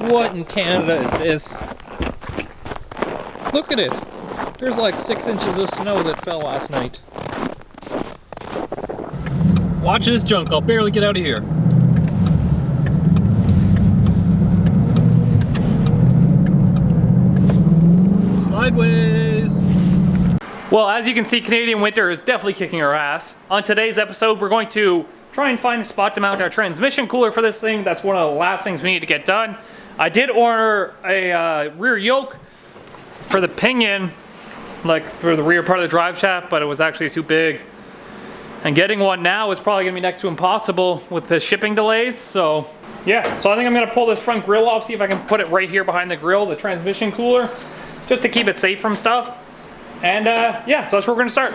What in Canada is this? Look at it. There's like 6 inches of snow that fell last night. Watch this junk, I'll barely get out of here. Sideways. Well, as you can see, Canadian winter is definitely kicking our ass. On today's episode, we're going to try and find a spot to mount our transmission cooler for this thing. That's one of the last things we need to get done. I did order a rear yoke for the pinion, like for the rear part of the drive shaft, but it was actually too big. And getting one now is probably gonna be next to impossible with the shipping delays. So yeah, so I think I'm gonna pull this front grill off, see if I can put it right here behind the grill, the transmission cooler, just to keep it safe from stuff. And yeah, so that's where we're gonna start.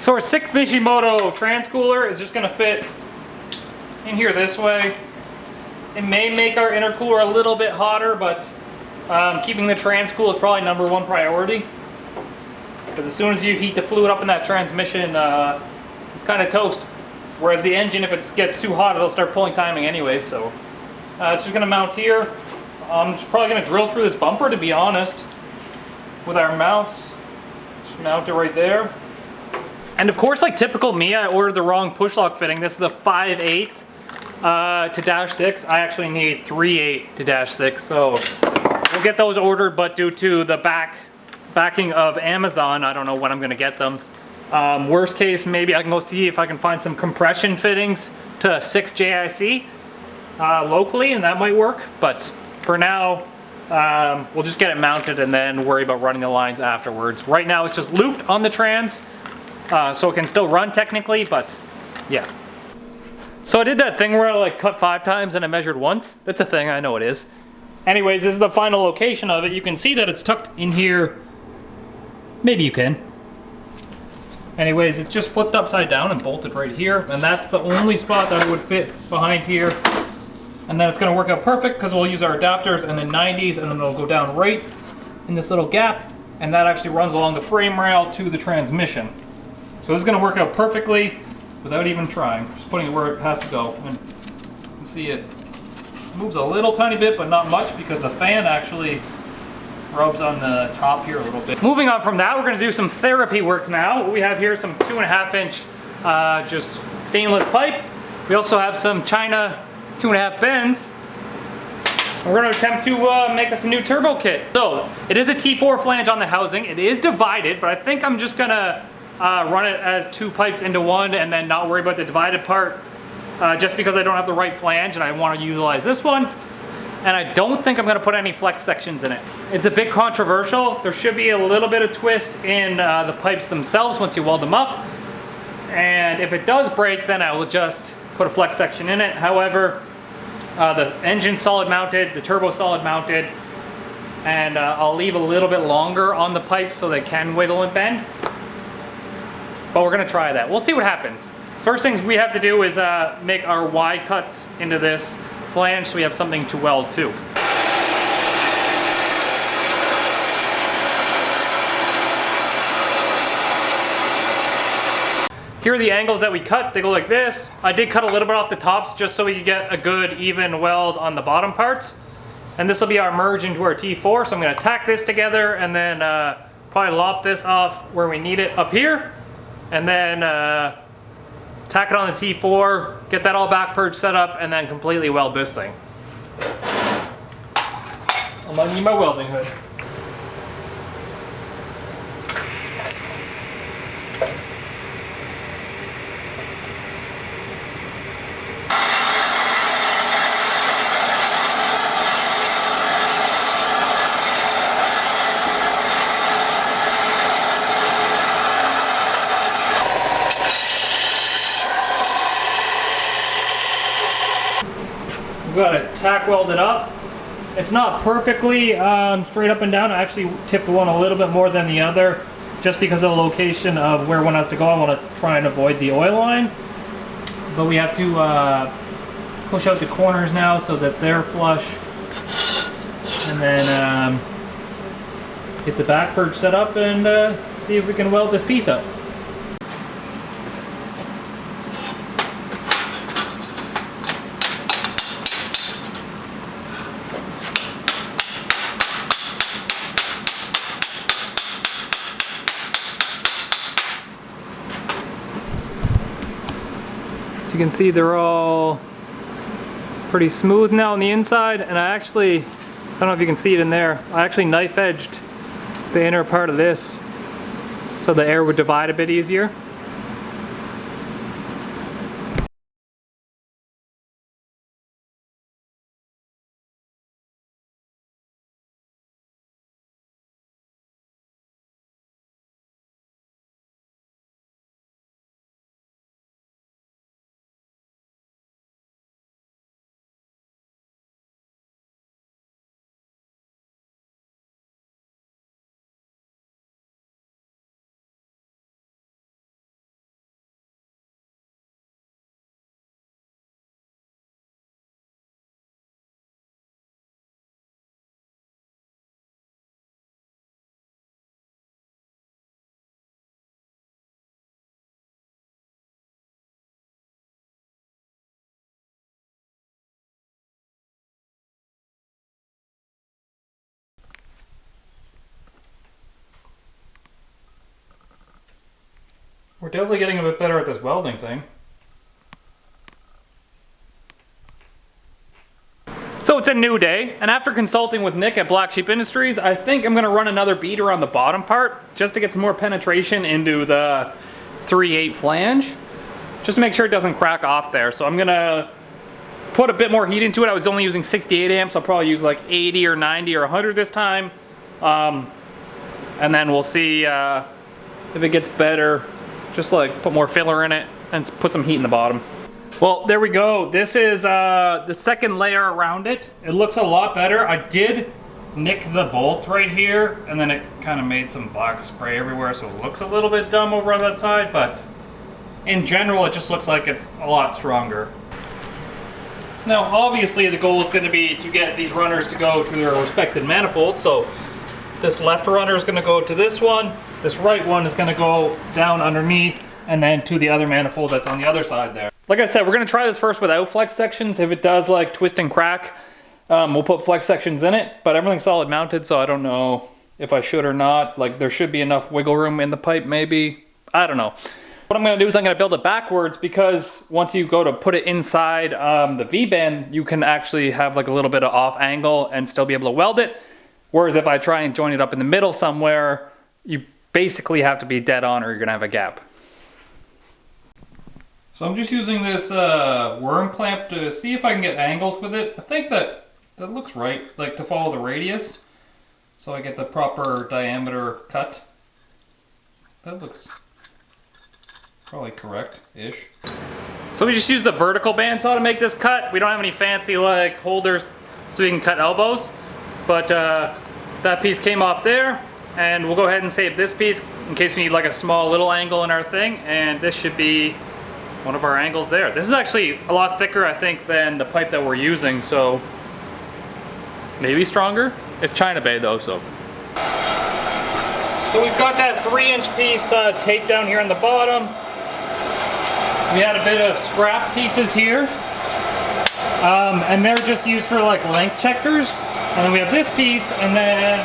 So our 6 Mishimoto trans cooler is just gonna fit in here this way. It may make our intercooler a little bit hotter, but keeping the trans cool is probably #1 priority. Because as soon as you heat the fluid up in that transmission, it's kind of toast. Whereas the engine, if it gets too hot, it'll start pulling timing anyway. So it's just gonna mount here. I'm just probably gonna drill through this bumper, to be honest, with our mounts. Just mount it right there. And of course, like typical me, I ordered the wrong push lock fitting. This is a 5/8 to -6. I actually need 3/8 to -6. So we'll get those ordered, but due to the backing of Amazon, I don't know when I'm gonna get them. Worst case, maybe I can go see if I can find some compression fittings to 6 JIC locally, and that might work. But for now, we'll just get it mounted and then worry about running the lines afterwards. Right now, it's just looped on the trans. So it can still run technically, but yeah. So I did that thing where I like cut 5 times and I measured once. That's a thing, I know it is. Anyways, this is the final location of it. You can see that it's tucked in here. Maybe you can. Anyways, it's just flipped upside down and bolted right here. And that's the only spot that it would fit behind here. And then it's gonna work out perfect because we'll use our adapters and then 90s, and then it'll go down right in this little gap. And that actually runs along the frame rail to the transmission. So this is going to work out perfectly without even trying. Just putting it where it has to go. And you can see it moves a little tiny bit, but not much, because the fan actually rubs on the top here a little bit. Moving on from that, we're going to do some therapy work now. What we have here is some 2.5 inch just stainless pipe. We also have some China 2.5 bends. We're going to attempt to make us a new turbo kit. So it is a T4 flange on the housing. It is divided, but I think I'm just going to run it as 2 pipes into one and then not worry about the divided part, just because I don't have the right flange and I want to utilize this one. And I don't think I'm going to put any flex sections in it. It's a bit controversial. There should be a little bit of twist in the pipes themselves once you weld them up. And if it does break, then I will just put a flex section in it. However, the engine's solid mounted, the turbo solid mounted, and I'll leave a little bit longer on the pipes so they can wiggle and bend. But we're gonna try that. We'll see what happens. First things we have to do is make our Y cuts into this flange so we have something to weld to. Here are the angles that we cut. They go like this. I did cut a little bit off the tops just so we could get a good even weld on the bottom parts. And this will be our merge into our T4. So I'm gonna tack this together and then probably lop this off where we need it up here. And then tack it on the T4, get that all back purge set up, and then completely weld this thing. I'm gonna need my welding hood. got it tack welded up. It's not perfectly straight up and down. I actually tipped one a little bit more than the other just because of the location of where one has to go. I want to try and avoid the oil line. But we have to push out the corners now so that they're flush. And then get the back perch set up and see if we can weld this piece up. So you can see they're all pretty smooth now on the inside, and I don't know if you can see it in there, I actually knife edged the inner part of this so the air would divide a bit easier. We're definitely getting a bit better at this welding thing. So it's a new day, and after consulting with Nick at Black Sheep Industries, I think I'm gonna run another beater on the bottom part just to get some more penetration into the 3/8 flange, just to make sure it doesn't crack off there. So I'm gonna put a bit more heat into it. I was only using 68 amps, I'll probably use like 80 or 90 or 100 this time. And then we'll see if it gets better. Just like put more filler in it and put some heat in the bottom. Well, there we go. This is the second layer around it. It looks a lot better. I did nick the bolt right here, and then it kind of made some black spray everywhere, so it looks a little bit dumb over on that side, but in general, it just looks like it's a lot stronger. Now, obviously, the goal is going to be to get these runners to go to their respective manifolds, so this left runner is going to go to this one, this right one is going to go down underneath, and then to the other manifold that's on the other side there. Like I said, we're going to try this first without flex sections. If it does like twist and crack, we'll put flex sections in it, but everything's solid mounted, so I don't know if I should or not. Like, there should be enough wiggle room in the pipe, maybe. I don't know. What I'm going to do is I'm going to build it backwards, because once you go to put it inside the V-band, you can actually have like a little bit of off angle and still be able to weld it. Whereas if I try and join it up in the middle somewhere, you basically have to be dead on or you're going to have a gap. So I'm just using this worm clamp to see if I can get angles with it. I think that looks right, like to follow the radius, so I get the proper diameter cut. That looks probably correct-ish. So we just use the vertical bandsaw to make this cut. We don't have any fancy like holders so we can cut elbows, but that piece came off there, and we'll go ahead and save this piece in case we need like a small little angle in our thing, and this should be one of our angles there. This is actually a lot thicker, I think, than the pipe that we're using, so maybe stronger. It's China Bay though, so. So we've got that 3-inch piece taped down here on the bottom. We had a bit of scrap pieces here, and they're just used for like length checkers. And then we have this piece, and then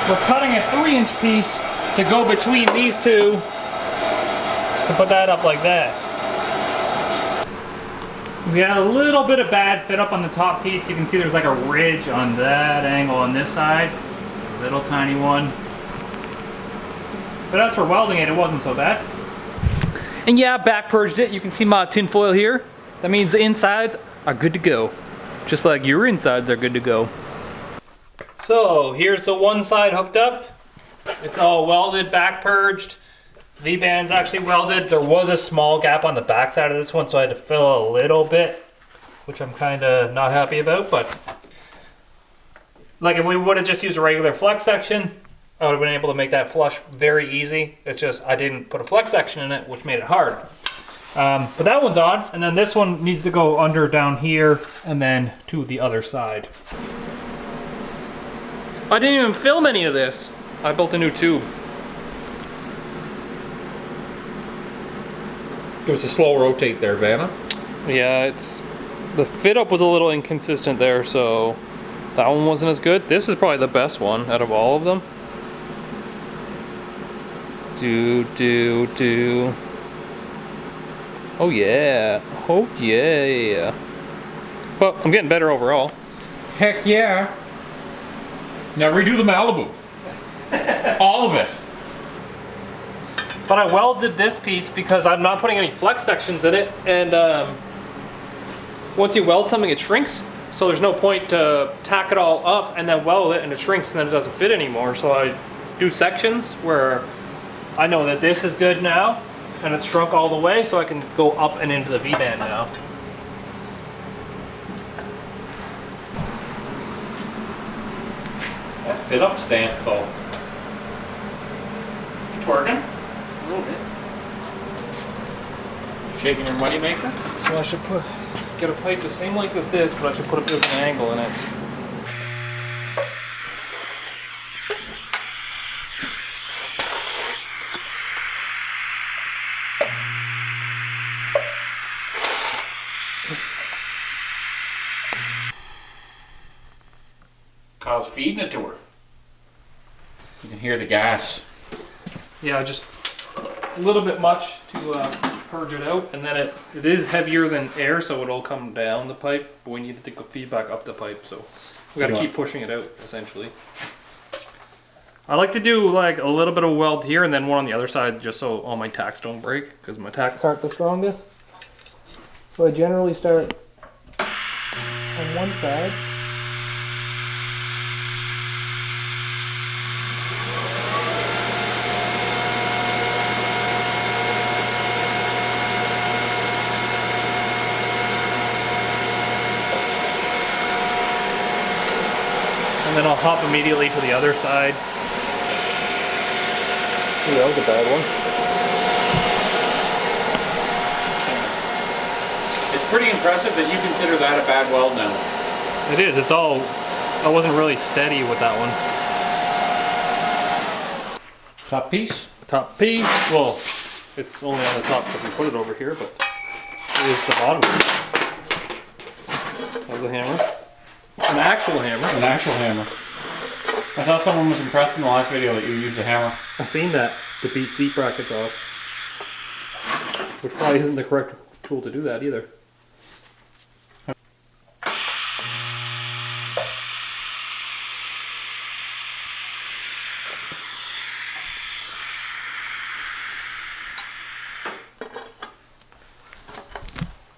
we're cutting a 3-inch piece to go between these two to put that up like that. We had a little bit of bad fit up on the top piece. You can see there's like a ridge on that angle on this side. A little tiny one. But as for welding it, it wasn't so bad. And yeah, back purged it. You can see my tin foil here. That means the insides are good to go. Just like your insides are good to go. So here's the one side hooked up. It's all welded, back purged. V-band's actually welded. There was a small gap on the back side of this one, so I had to fill a little bit which I'm kind of not happy about, but like if we would have just used a regular flex section, I would have been able to make that flush very easy. It's just I didn't put a flex section in it, which made it hard. But that one's on, and then this one needs to go under down here and then to the other side. I didn't even film any of this. I built a new tube. Give us a slow rotate there, Vanna. Yeah, the fit up was a little inconsistent there, so that one wasn't as good. This is probably the best one out of all of them. Do. Oh yeah. Oh yeah. But I'm getting better overall. Heck yeah. Now redo the Malibu. All of it. But I welded this piece because I'm not putting any flex sections in it, and once you weld something, it shrinks. So there's no point to tack it all up and then weld it, and it shrinks and then it doesn't fit anymore. So I do sections where I know that this is good now, and it's shrunk all the way, so I can go up and into the V-band now. That fit up stance though. You twerking? A little bit. Shaking your money maker? So I should get a pipe the same length as this, but I should put a bit of an angle in it. Kyle's feeding it to her. You can hear the gas. Yeah, just a little bit much to purge it out, and then it is heavier than air, so it'll come down the pipe, but we need it to go feed back up the pipe, so we gotta keep pushing it out, essentially. I like to do like a little bit of weld here and then one on the other side, just so all my tacks don't break, because my tacks aren't the strongest. So I generally start on one side. And then I'll hop immediately to the other side. Ooh, that was a bad one. It's pretty impressive that you consider that a bad weld now. It is, it's all, I wasn't really steady with that one. Top piece? Top piece, well, it's only on the top because we put it over here, but it is the bottom. That was a hammer. An actual hammer. An actual hammer. I saw someone was impressed in the last video that you used a hammer. I've seen that to beat seat brackets off. Which probably isn't the correct tool to do that either.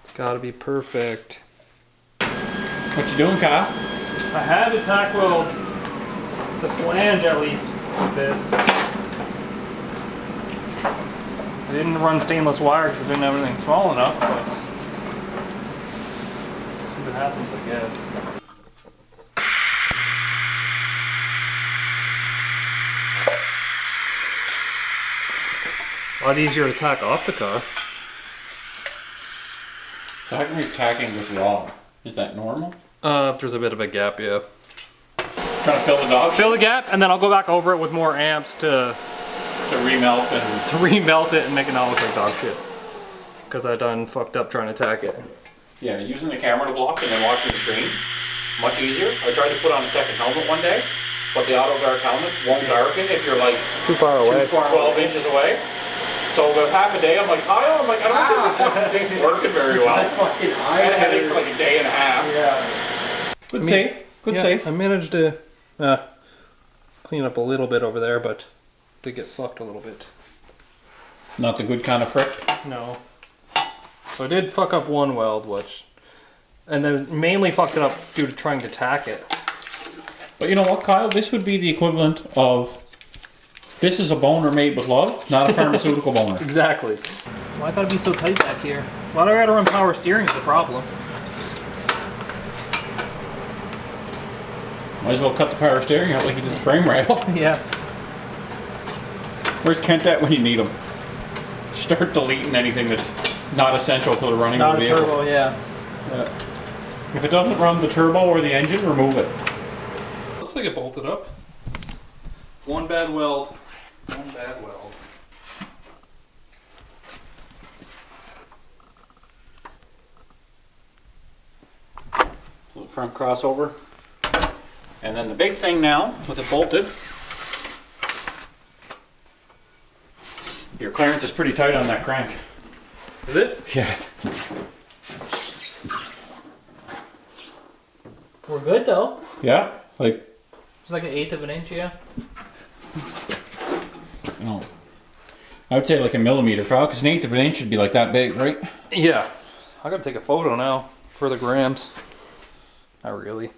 It's gotta be perfect. What you doing, Kyle? I had to tack weld the flange at least with this. I didn't run stainless wire because I didn't have anything small enough, but see what happens, I guess. A lot easier to tack off the car. So how come you're tacking this wrong? Is that normal? If there's a bit of a gap, yeah. Trying to fill the dog? Fill the gap, and then I'll go back over it with more amps to remelt and... to remelt it and make it not look like dog shit. Because I done fucked up trying to tack it. Yeah, using the camera to block and then watching the screen, much easier. I tried to put on a second helmet one day, but the auto dark helmet won't darken if you're like Too far away. 12 inches away. So about half a day, I'm like, Kyle, I don't think this fucking thing's working very well. I had a headache for like a day and a half. Yeah. Good save. Good save. I managed to clean up a little bit over there, but did get fucked a little bit. Not the good kind of frick. No. So I did fuck up one weld, and then mainly fucked it up due to trying to tack it. But you know what, Kyle? This would be the equivalent of, this is a boner made with love, not a pharmaceutical boner. Exactly. Why gotta be so tight back here? Why do I gotta run power steering is the problem? Might as well cut the power steering out like you did the frame rail. Yeah. Where's Kent at when you need him? Start deleting anything that's not essential to the running Not of a the vehicle. turbo, yeah. Yeah. If it doesn't run the turbo or the engine, remove it. Looks like it bolted up. One bad weld. One bad weld. Little front crossover. And then the big thing now, with it bolted, your clearance is pretty tight on that crank. Is it? Yeah. We're good though. Yeah? Like, It's like an 1/8 of an inch, yeah. no. I would say like a millimeter, probably, because an 1/8 of an inch should be like that big, right? Yeah. I gotta take a photo now for the grams. Not really.